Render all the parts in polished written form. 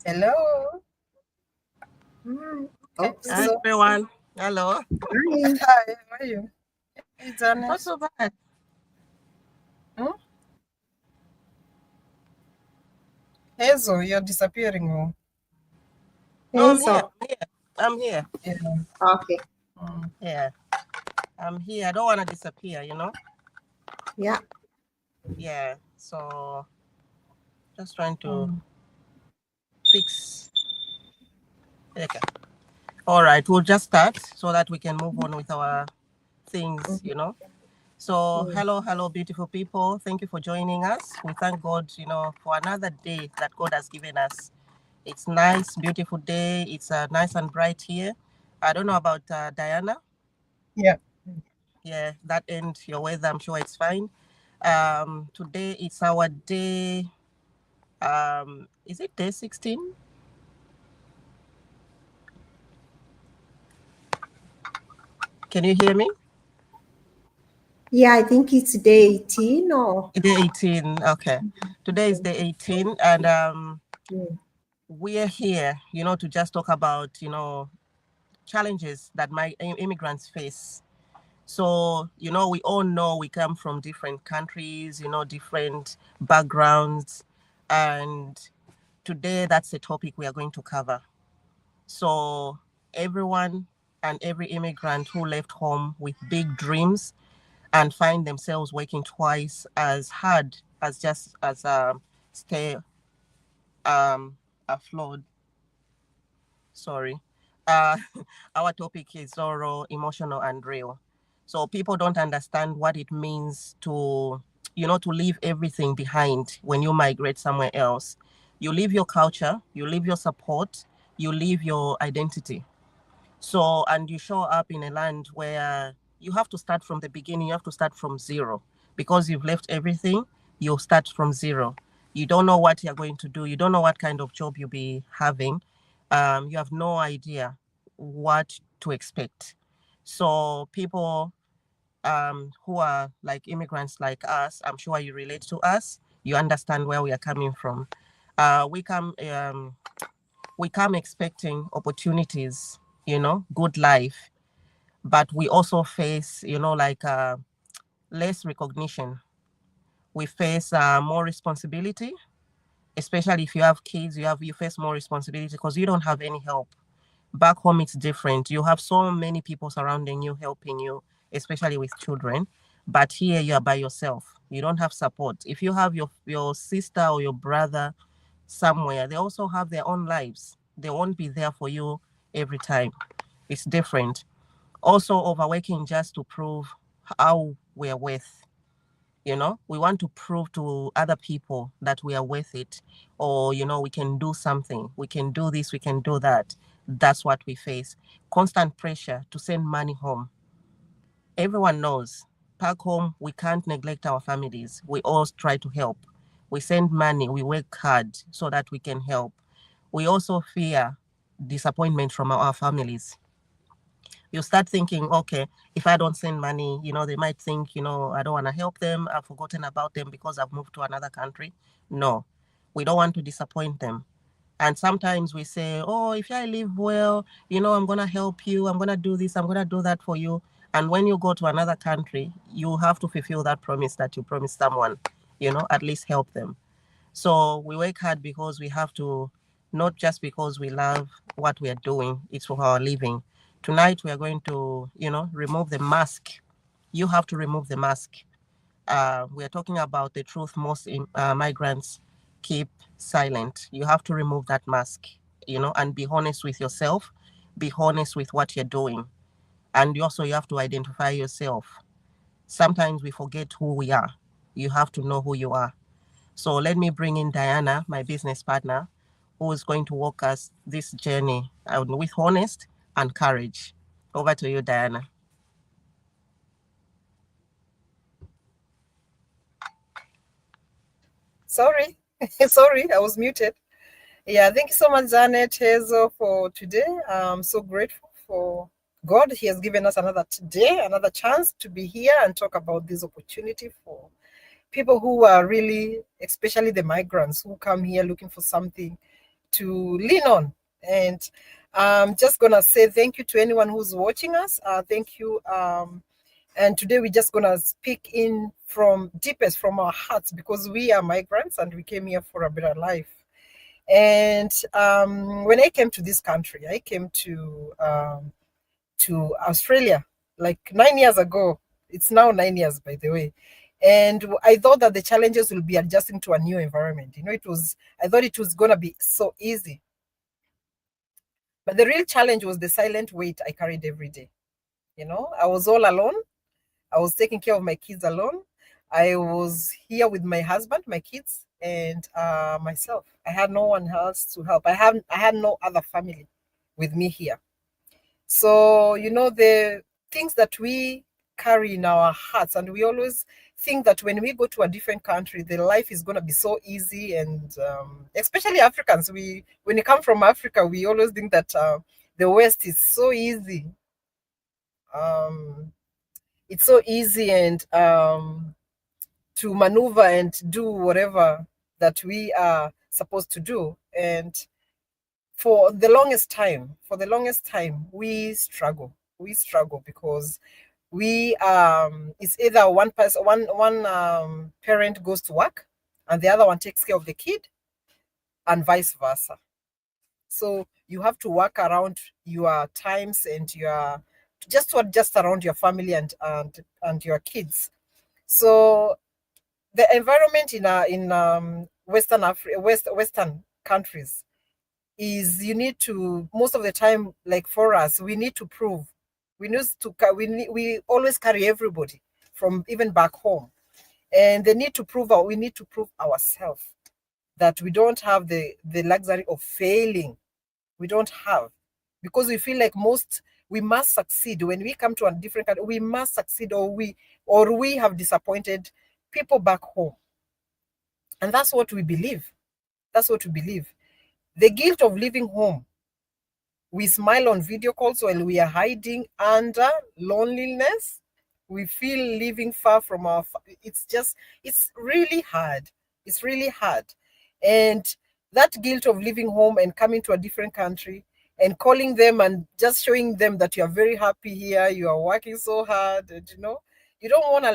Hello. Oops. Hi, everyone. Hello. Hi, how are you? Hey, Janet. Not so bad. Hmm? Hazel, you're disappearing. No, I'm here. I'm here. Yeah. Okay. Yeah. I'm here. I don't want to disappear, Yeah. Yeah. So just trying to fix. Okay. All right. We'll just start so that we can move on with our things, So hello, beautiful people. Thank you for joining us. We thank God, for another day that God has given us. It's nice, beautiful day. It's nice and bright here. I don't know about Diana. Yeah. Yeah, that end your weather, I'm sure it's fine. Today it's our day. Is it day 16? Can you hear me? Yeah, I think it's day 18 or Day 18. Okay. Today is day 18, and we're here, to just talk about, challenges that my immigrants face. So, we all know we come from different countries, different backgrounds, and today that's the topic we are going to cover. So everyone and every immigrant who left home with big dreams and find themselves working twice as hard as just as stay afloat. Sorry. Uh, our topic is thorough, emotional, and real. So people don't understand what it means to, to leave everything behind when you migrate somewhere else. You leave your culture, you leave your support, you leave your identity. So, and you show up in a land where you have to start from the beginning, you have to start from zero because you've left everything, you'll start from zero. You don't know what you're going to do, you don't know what kind of job you'll be having, you have no idea what to expect. So, people who are like immigrants like us, I'm sure you relate to us, you understand where we are coming from. We come expecting opportunities, good life, but we also face, less recognition. We face more responsibility, especially if you have kids. You face more responsibility because you don't have any help. Back home, it's different. You have so many people surrounding you, helping you, especially with children. But here, you are by yourself. You don't have support. If you have your sister or your brother somewhere, they also have their own lives. They won't be there for you every time. It's different. Also, overworking just to prove how we're worth. We want to prove to other people that we are worth it, or, we can do something. We can do this, we can do that. That's what we face. Constant pressure to send money home. Everyone knows back home, we can't neglect our families. We all try to help. We send money, we work hard so that we can help. We also fear disappointment from our families. You start thinking, okay, if I don't send money, they might think, I don't want to help them. I've forgotten about them because I've moved to another country. No, we don't want to disappoint them. And sometimes we say, oh, if I live well, I'm going to help you. I'm going to do this. I'm going to do that for you. And when you go to another country, you have to fulfill that promise that you promised someone, at least help them. So we work hard because we have to, not just because we love what we are doing, it's for our living. Tonight we are going to, remove the mask. You have to remove the mask. We are talking about the truth most migrants keep silent. You have to remove that mask, and be honest with yourself, be honest with what you're doing. And also you have to identify yourself. Sometimes we forget who we are. You have to know who you are. So let me bring in Diana, my business partner, who is going to walk us this journey with honest and courage. Over to you, Diana. Sorry. Sorry, I was muted. Yeah, thank you so much, Janet, Hazel, for today. I'm so grateful for God. He has given us another day, another chance to be here and talk about this opportunity for people who are really, especially the migrants who come here looking for something lean on. And I'm just gonna say thank you to anyone who's watching us. Thank you. And today we're just gonna speak in from deepest from our hearts, because we are migrants and we came here for a better life. And when I came to this country, I came to Australia like 9 years ago. It's now 9 years, by the way. And I thought that the challenges will be adjusting to a new environment. I thought it was gonna be so easy. But the real challenge was the silent weight I carried every day. I was all alone. I was taking care of my kids alone. I was here with my husband, my kids, and myself. I had no one else to help. I had no other family with me here. So, the things that we carry in our hearts, and we always think that when we go to a different country, the life is going to be so easy. And especially Africans, when you come from Africa, we always think that the West is so easy. It's so easy and to maneuver and do whatever that we are supposed to do. And for the longest time, we struggle because it's either one person, one parent goes to work and the other one takes care of the kid, and vice versa. So you have to work around your times and just to adjust around your family and your kids. So the environment in Western countries is, you need to, most of the time, like for us, we need to prove. We always carry everybody from even back home, and we need to prove ourselves that we don't have the luxury of failing. We don't have, because we feel like we must succeed when we come to a different country. We must succeed, or we have disappointed people back home, and that's what we believe. The guilt of leaving home. We smile on video calls while we are hiding under loneliness. We feel living far from it's really hard. It's really hard. And that guilt of leaving home and coming to a different country and calling them and just showing them that you are very happy here, you are working so hard, and you don't want to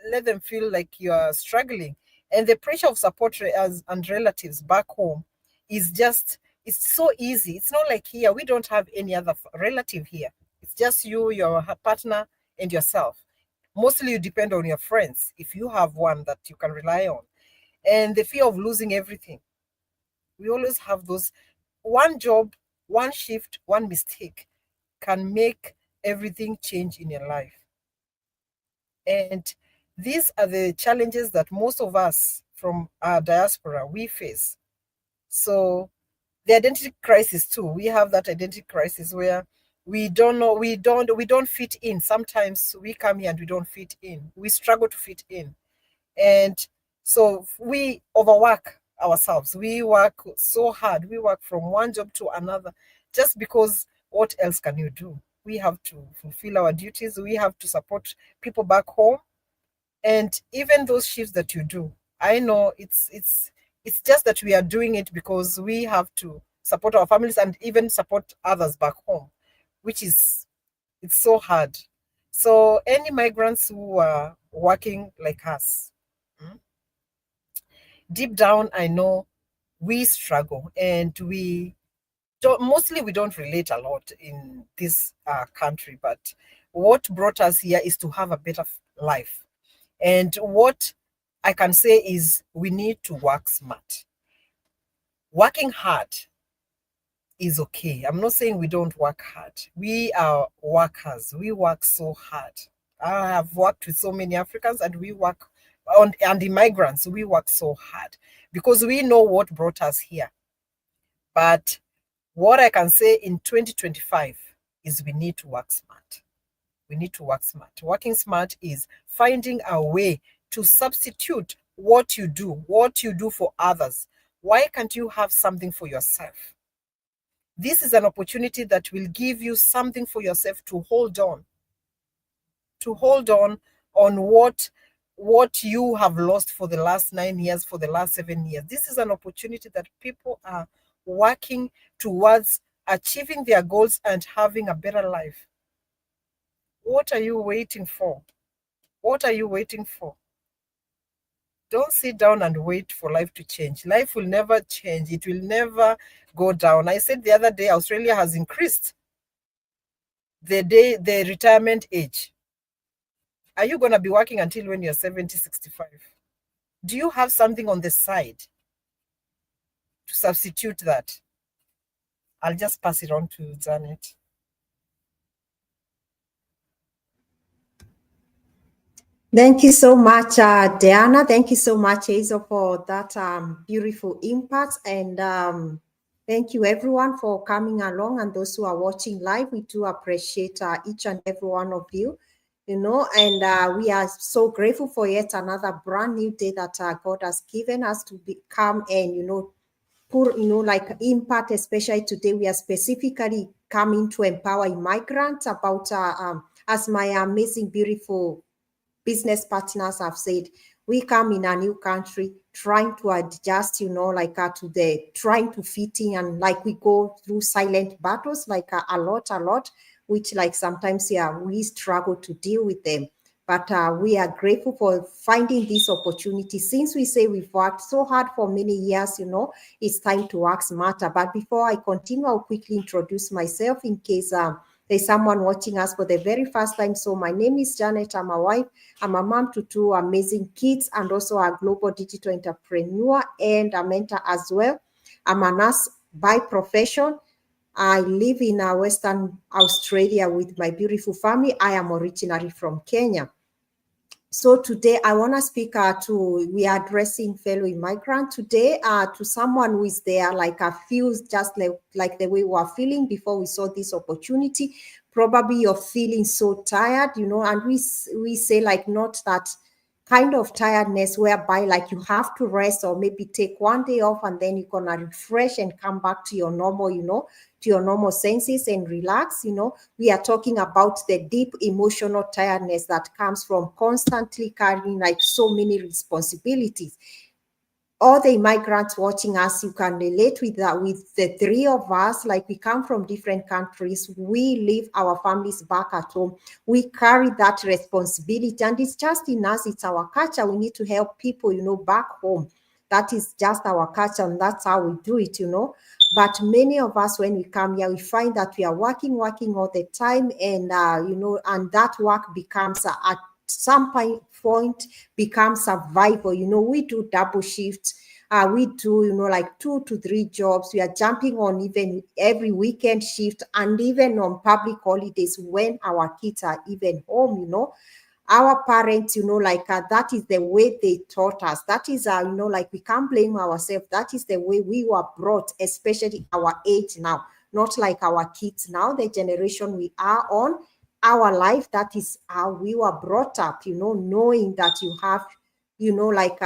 let them feel like you are struggling. And the pressure of support and relatives back home is just, it's so easy. It's not like here. We don't have any other relative here. It's just you, your partner, and yourself. Mostly you depend on your friends, if you have one that you can rely on. And the fear of losing everything. We always have those. One job, one shift, one mistake can make everything change in your life. And these are the challenges that most of us from our diaspora, we face. So the identity crisis too. We have that identity crisis where we don't fit in. Sometimes we come here and we don't fit in. We struggle to fit in. And so we overwork ourselves. We work so hard. We work from one job to another, just because what else can you do? We have to fulfill our duties. We have to support people back home. And even those shifts that you do, I know it's just that we are doing it because we have to support our families and even support others back home, it's so hard. So any migrants who are working like us, deep down, I know we struggle, and we don't relate a lot in this country. But what brought us here is to have a better life. And what I can say is we need to work smart. Working hard is okay. I'm not saying we don't work hard. We are workers. We work so hard. I have worked with so many Africans, and we work and immigrants. We work so hard because we know what brought us here. But what I can say in 2025 is we need to work smart. We need to work smart. Working smart is finding a way to substitute what you do for others. Why can't you have something for yourself? This is an opportunity that will give you something for yourself to hold on what you have lost for the last 9 years, for the last 7 years. This is an opportunity that people are working towards achieving their goals and having a better life. What are you waiting for? What are you waiting for? Don't sit down and wait for life to change. Life will never change. It will never go down. I said the other day, Australia has increased the retirement age. Are you going to be working until when you're 70, 65? Do you have something on the side to substitute that? I'll just pass it on to Janet. Thank you so much, Diana. Thank you so much, Hazel, for that beautiful impact. And thank you, everyone, for coming along. And those who are watching live, we do appreciate each and every one of you. You know, and we are so grateful for yet another brand new day that God has given us to become and, you know, put, you know, like impact, especially today, we are specifically coming to empower migrants about, as my amazing, beautiful business partners have said, we come in a new country trying to adjust, you know, like to the trying to fit in, and like we go through silent battles, like a lot, which like sometimes, yeah, we struggle to deal with them. But we are grateful for finding this opportunity. Since we say we've worked so hard for many years, you know, it's time to work smarter. But before I continue, I'll quickly introduce myself in case there's someone watching us for the very first time. So my name is Janet. I'm a wife. I'm a mom to two amazing kids and also a global digital entrepreneur and a mentor as well. I'm a nurse by profession. I live in Western Australia with my beautiful family. I am originally from Kenya. So today I want to speak we are addressing fellow immigrant today to someone who is there like feels just like the way we are feeling before we saw this opportunity. Probably you're feeling so tired, you know, and we say like not that kind of tiredness whereby like you have to rest or maybe take one day off and then you're gonna refresh and come back to your normal, you know, to your normal senses and relax. You know, we are talking about the deep emotional tiredness that comes from constantly carrying like so many responsibilities. All the immigrants watching us, you can relate with that, with the three of us. Like we come from different countries, we leave our families back at home, we carry that responsibility, and it's just in us, it's our culture. We need to help people, you know, back home. That is just our culture, and that's how we do it, you know. But many of us, when we come here, we find that we are working all the time, and you know, and that work becomes at some point becomes survival. You know, we do double shifts. We do, you know, like 2 to 3 jobs. We are jumping on even every weekend shift and even on public holidays when our kids are even home, you know. Our parents, you know, like that is the way they taught us. That is, you know, like we can't blame ourselves. That is the way we were brought, especially our age now, not like our kids now, the generation we are on, our life. That is how we were brought up, you know, knowing that you have, you know, like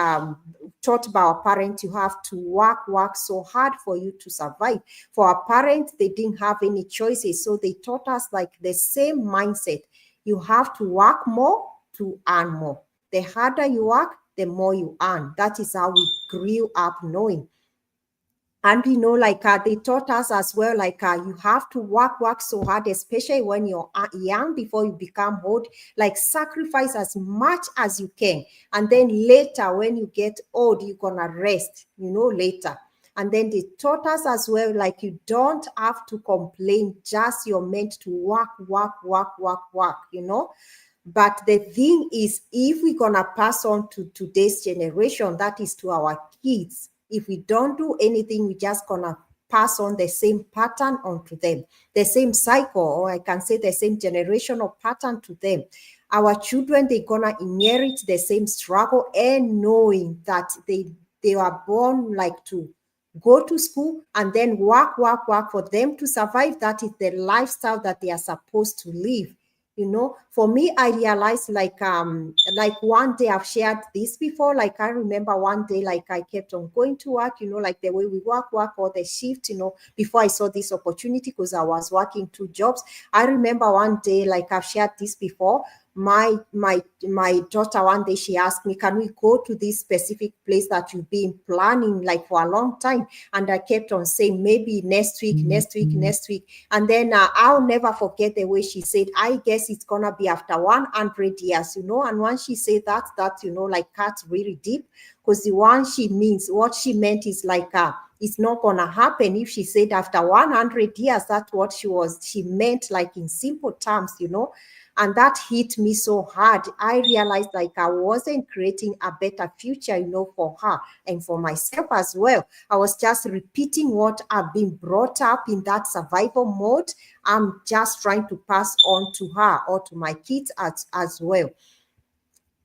taught by our parents, you have to work so hard for you to survive. For our parents, they didn't have any choices. So they taught us like the same mindset. You have to work more to earn more. The harder you work, the more you earn. That is how we grew up knowing. And you know, like they taught us as well, like you have to work so hard, especially when you're young before you become old. Like sacrifice as much as you can, and then later when you get old, you're gonna rest, you know, later. And then they taught us as well, like you don't have to complain, just you're meant to work, you know. But the thing is, if we're gonna pass on to today's generation, that is to our kids, if we don't do anything, we're just gonna pass on the same pattern onto them, the same cycle, or I can say the same generational pattern to them. Our children, they're gonna inherit the same struggle, and knowing that they were born like to go to school and then work for them to survive. That is the lifestyle that they are supposed to live. You know, for me, I realized like one day I've shared this before. Like I remember one day, like I kept on going to work, you know, like the way we work or the shift, you know, before I saw this opportunity, because I was working 2 jobs. I remember one day, like I've shared this before, my daughter one day, she asked me, can we go to this specific place that you've been planning like for a long time? And I kept on saying, maybe next week, next week, next week. And then I'll never forget the way she said, I guess it's gonna be after 100 years, you know. And when she said that, you know, like cut really deep, because the one she means, what she meant is like, it's not gonna happen. If she said after 100 years, that's what she meant, like in simple terms, you know. And that hit me so hard. I realized like I wasn't creating a better future, you know, for her and for myself as well. I was just repeating what I've been brought up in, that survival mode. I'm just trying to pass on to her or to my kids as well.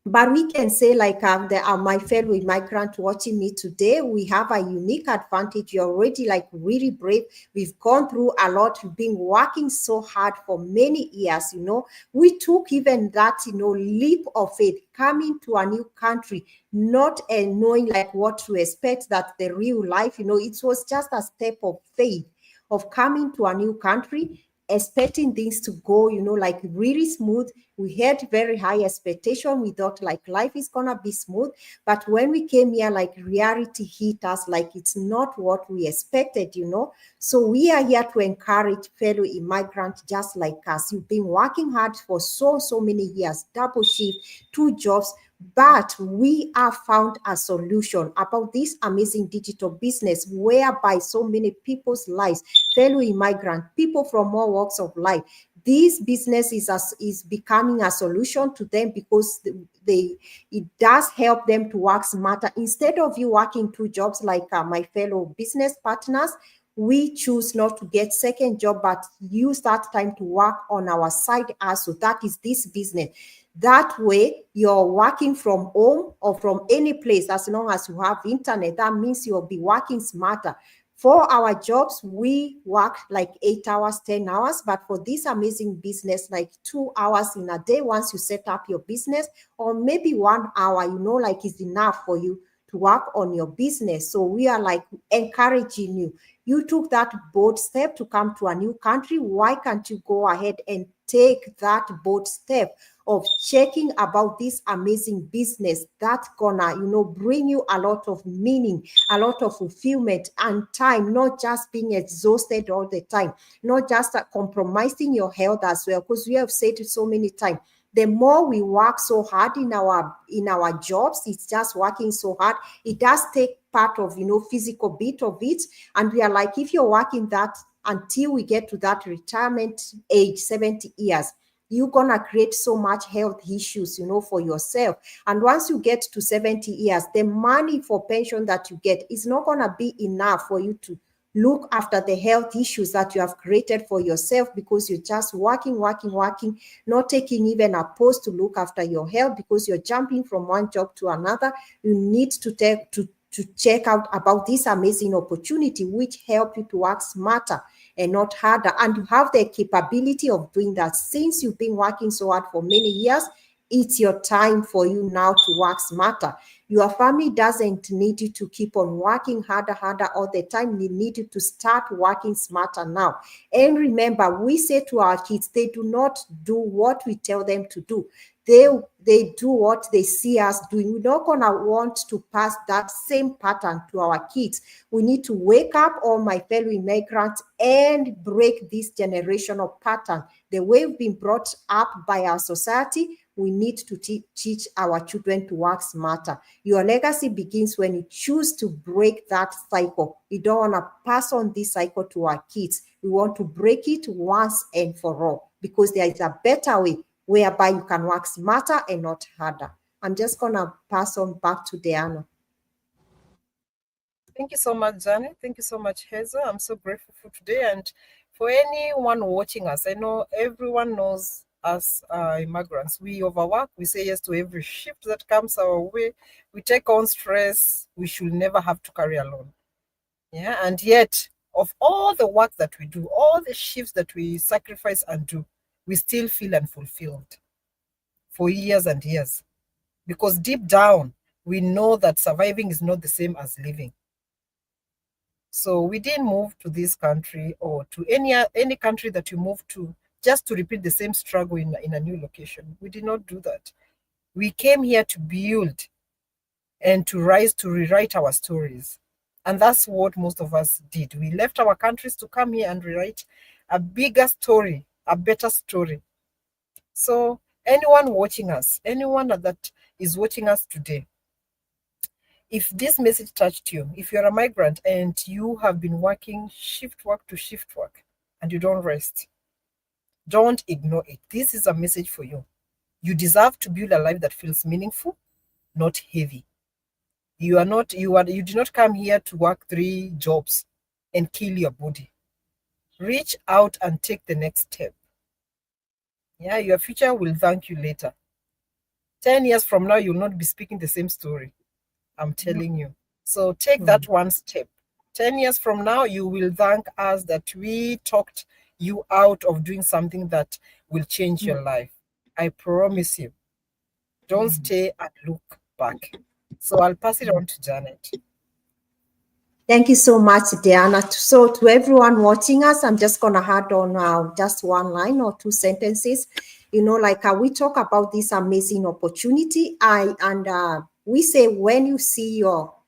But we can say, like, there are my fellow migrant watching me today. We have a unique advantage. You're already like really brave. We've gone through a lot. We've been working so hard for many years, you know. We took even that, you know, leap of faith, coming to a new country, not knowing like what to expect, that the real life, you know, it was just a step of faith of coming to a new country, expecting things to go, you know, like really smooth. We had very high expectation. We thought like life is gonna be smooth. But when we came here, like reality hit us, like it's not what we expected, you know. So we are here to encourage fellow immigrants just like us. You've been working hard for so many years, double shift, 2 jobs, but we have found a solution about this amazing digital business whereby so many people's lives, fellow immigrant, people from all walks of life, this business is becoming a solution to them, because it does help them to work smarter. Instead of you working 2 jobs like my fellow business partners, we choose not to get second job, but use that time to work on our side hustle. That is this business. That way, you're working from home or from any place as long as you have internet. That means you'll be working smarter. For our jobs, we work like 8 hours, 10 hours, but for this amazing business, like 2 hours in a day, once you set up your business, or maybe 1 hour, you know, like is enough for you to work on your business. So we are like encouraging you. You took that bold step to come to a new country. Why can't you go ahead and take that bold step of checking about this amazing business that's gonna, you know, bring you a lot of meaning, a lot of fulfillment and time, not just being exhausted all the time, not just compromising your health as well, because we have said it so many times. The more we work so hard in our jobs, it's just working so hard. It does take part of, you know, physical bit of it. And we are like, if you're working that until we get to that retirement age, 70 years, you're gonna create so much health issues, you know, for yourself. And once you get to 70 years, the money for pension that you get is not gonna be enough for you to look after the health issues that you have created for yourself, because you're just working, not taking even a pause to look after your health, because you're jumping from one job to another. You need to check out about this amazing opportunity, which help you to work smarter and not harder. And you have the capability of doing that. Since you've been working so hard for many years, it's your time for you now to work smarter. Your family doesn't need you to keep on working harder all the time. They need you to start working smarter now. And remember, we say to our kids, they do not do what we tell them to do. They do what they see us doing. We're not gonna want to pass that same pattern to our kids. We need to wake up, all my fellow immigrants, and break this generational pattern. The way we've been brought up by our society, we need to teach our children to work smarter. Your legacy begins when you choose to break that cycle. We don't want to pass on this cycle to our kids. We want to break it once and for all, because there is a better way whereby you can work smarter and not harder. I'm just going to pass on back to Diana. Thank you so much, Janet. Thank you so much, Hazel. I'm so grateful for today. And for anyone watching us, I know everyone knows us immigrants. We overwork. We say yes to every shift that comes our way. We take on stress we should never have to carry alone. Yeah, and yet, of all the work that we do, all the shifts that we sacrifice and do, we still feel unfulfilled for years and years. Because deep down, we know that surviving is not the same as living. So we didn't move to this country or to any country that you move to just to repeat the same struggle in a new location. We did not do that. We came here to build and to rise, to rewrite our stories. And that's what most of us did. We left our countries to come here and rewrite a bigger story, a better story. So anyone watching us, anyone that is watching us today, if this message touched you, if you're a migrant and you have been working shift work to shift work and you don't rest, don't ignore it. This is a message for you. You deserve to build a life that feels meaningful, not heavy. You did not come here to work 3 jobs and kill your body. Reach out and take the next step. Yeah, your future will thank you later. 10 years from now, you'll not be speaking the same story. I'm telling you. So take that one step. 10 years from now, you will thank us that we talked you out of doing something that will change your life. I promise you. Don't stay and look back. So I'll pass it on to Janet. Thank you so much, Diana. So to everyone watching us, I'm just going to add on just one line or 2 sentences. You know, like we talk about this amazing opportunity. We say when you see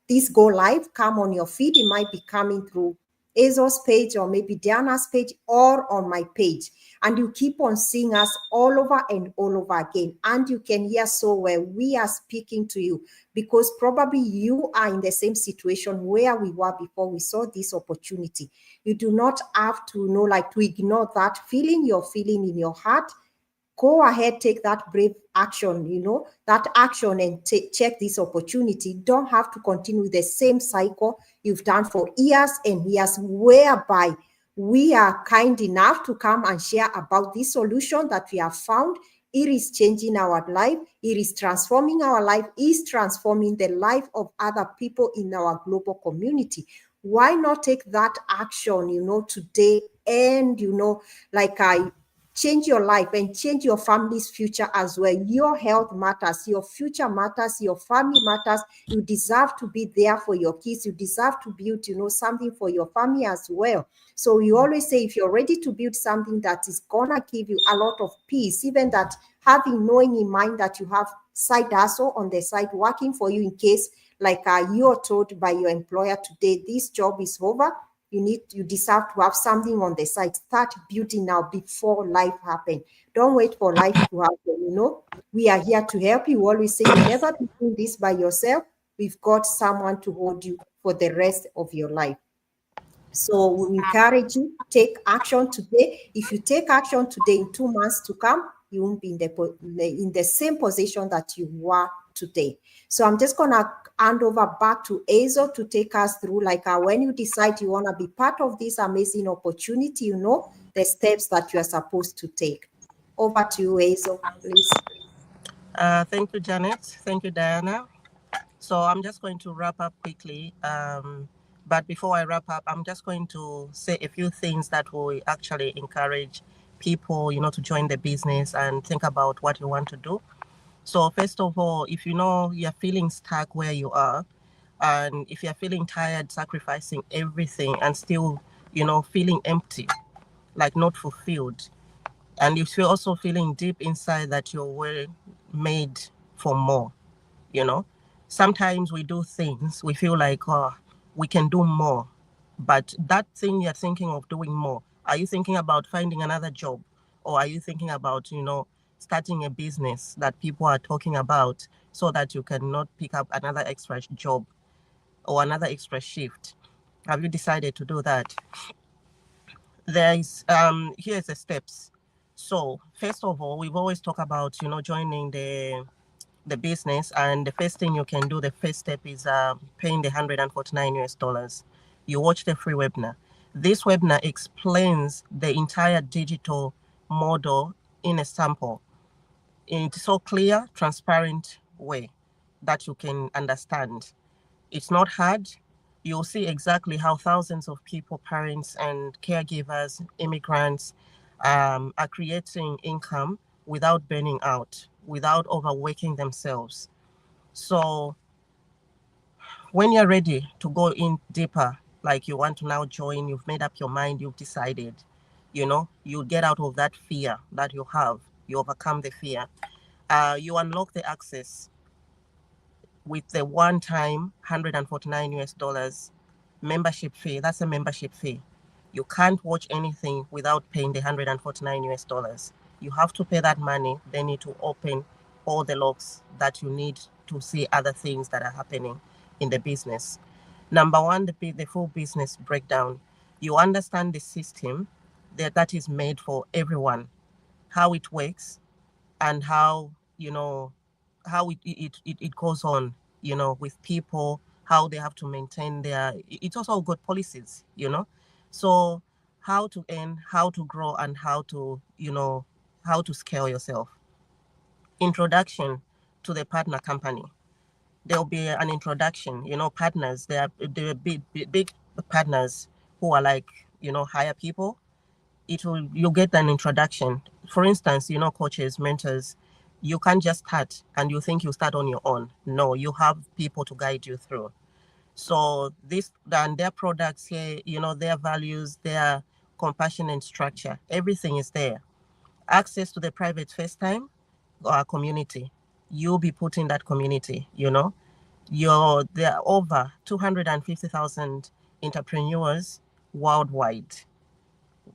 this go live come on your feed, it might be coming through Azo's page or maybe Diana's page or on my page. And you keep on seeing us all over and all over again. And you can hear so well we are speaking to you, because probably you are in the same situation where we were before we saw this opportunity. You do not have to to ignore that feeling you're feeling in your heart. Go ahead, take that brave action, that action, and check this opportunity. Don't have to continue the same cycle you've done for years and years, whereby we are kind enough to come and share about this solution that we have found. It is changing our life. It is transforming our life. It is transforming the life of other people in our global community. Why not take that action, today and, change your life and change your family's future as well. Your health matters, your future matters, your family matters. You deserve to be there for your kids. You deserve to build, something for your family as well. So we always say, if you're ready to build something that is gonna give you a lot of peace, even that knowing in mind that you have side hustle on the side working for you in case you're told by your employer today, this job is over. You deserve to have something on the side. Start building now before life happens. Don't wait for life to happen. We are here to help you. We always say you never be doing this by yourself. We've got someone to hold you for the rest of your life. So we encourage you, take action today. If you take action today, in 2 months to come, you won't be in the same position that you were today. So I'm just gonna hand over back to Azo to take us through when you decide you want to be part of this amazing opportunity, the steps that you are supposed to take. Over to you, Azo, please. Thank you, Janet. Thank you, Diana. So I'm just going to wrap up quickly. But before I wrap up, I'm just going to say a few things that will actually encourage people, to join the business and think about what you want to do. So first of all, if you're feeling stuck where you are, and if you're feeling tired, sacrificing everything and still, feeling empty, like not fulfilled, and if you're also feeling deep inside that you're made for more, sometimes we do things, we feel like, oh, we can do more. But that thing you're thinking of doing more, are you thinking about finding another job? Or are you thinking about, starting a business that people are talking about so that you cannot pick up another extra job or another extra shift? Have you decided to do that? Here's the steps. So first of all, we've always talked about, joining the business, and the first thing you can do, the first step is paying the $149. You watch the free webinar. This webinar explains the entire digital model in a sample in so clear, transparent way that you can understand. It's not hard. You'll see exactly how thousands of people, parents and caregivers, immigrants, are creating income without burning out, without overworking themselves. So when you're ready to go in deeper, like you want to now join, you've made up your mind, you've decided, You get out of that fear that you have. You overcome the fear. You unlock the access with the one-time 149 US dollars membership fee. That's a membership fee. You can't watch anything without paying the 149 US dollars. You have to pay that money. They need to open all the locks that you need to see other things that are happening in the business. Number one, the full business breakdown. You understand the system that is made for everyone, how it works, and how it goes on, with people, how they have to maintain it's also got policies. So how to earn, how to grow, and how to scale yourself. Introduction to the partner company. There'll be an introduction, partners. There are big partners who are like, hire people. You'll get an introduction. For instance, coaches, mentors, you can't just start and you think you start on your own. No, you have people to guide you through. So this and their products here, their values, their compassion and structure, everything is there. Access to the private FaceTime community. You'll be put in that community. There are over 250,000 entrepreneurs worldwide.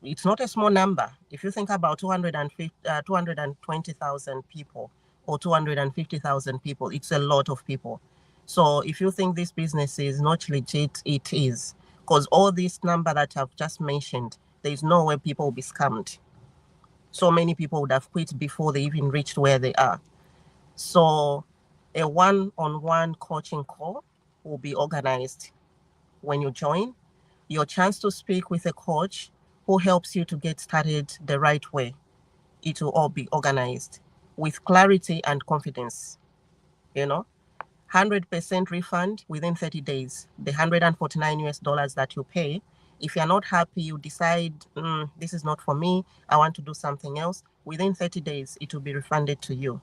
It's not a small number. If you think about 220,000 people or 250,000 people, it's a lot of people. So if you think this business is not legit, it is. Because all this number that I've just mentioned, there's no way people will be scammed. So many people would have quit before they even reached where they are. So a one-on-one coaching call will be organized when you join. Your chance to speak with a coach who helps you to get started the right way. It will all be organized with clarity and confidence. 100% refund within 30 days. The 149 US dollars that you pay. If you're not happy, you decide, this is not for me, I want to do something else. Within 30 days, it will be refunded to you.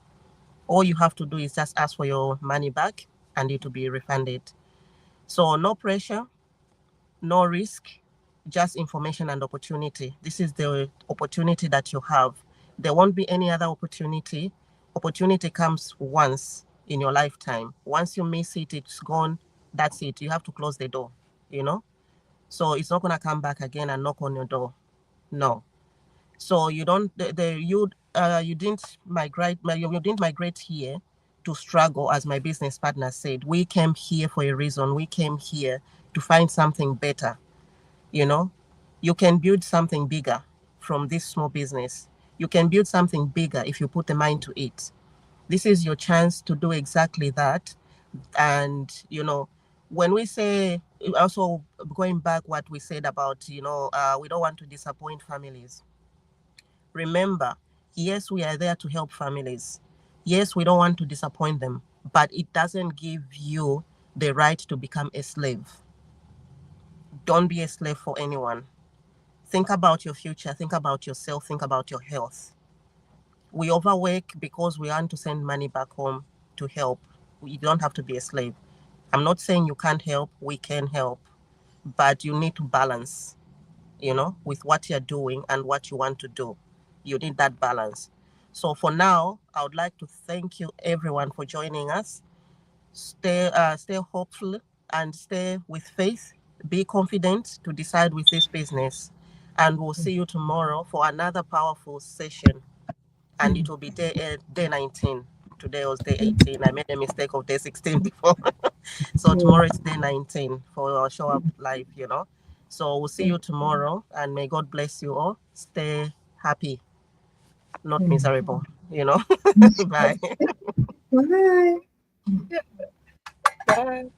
All you have to do is just ask for your money back and it will be refunded. So no pressure, no risk, just information and opportunity. This is the opportunity that you have. There won't be any other opportunity. Opportunity comes once in your lifetime. Once you miss it, it's gone. That's it. You have to close the door, you know? So it's not going to come back again and knock on your door. No. So you don't, you didn't migrate here to struggle, as my business partner said. We came here for a reason. We came here to find something better. You can build something bigger from this small business. You can build something bigger if you put the mind to it. This is your chance to do exactly that. And, when we say, also going back what we said about, we don't want to disappoint families. Remember, yes, we are there to help families. Yes, we don't want to disappoint them, but it doesn't give you the right to become a slave. Don't be a slave for anyone. Think about your future. Think about yourself. Think about your health. We overwork because we want to send money back home to help. You don't have to be a slave. I'm not saying you can't help. We can help. But you need to balance, with what you're doing and what you want to do. You need that balance. So for now, I would like to thank you everyone for joining us. Stay hopeful and stay with faith. Be confident to decide with this business. And we'll see you tomorrow for another powerful session. And it will be day 19. Today was day 18. I made a mistake of day 16 before. So tomorrow is day 19 for our show up live. So we'll see you tomorrow, and may God bless you all. Stay happy, not miserable. Bye. Bye. Yeah. Bye.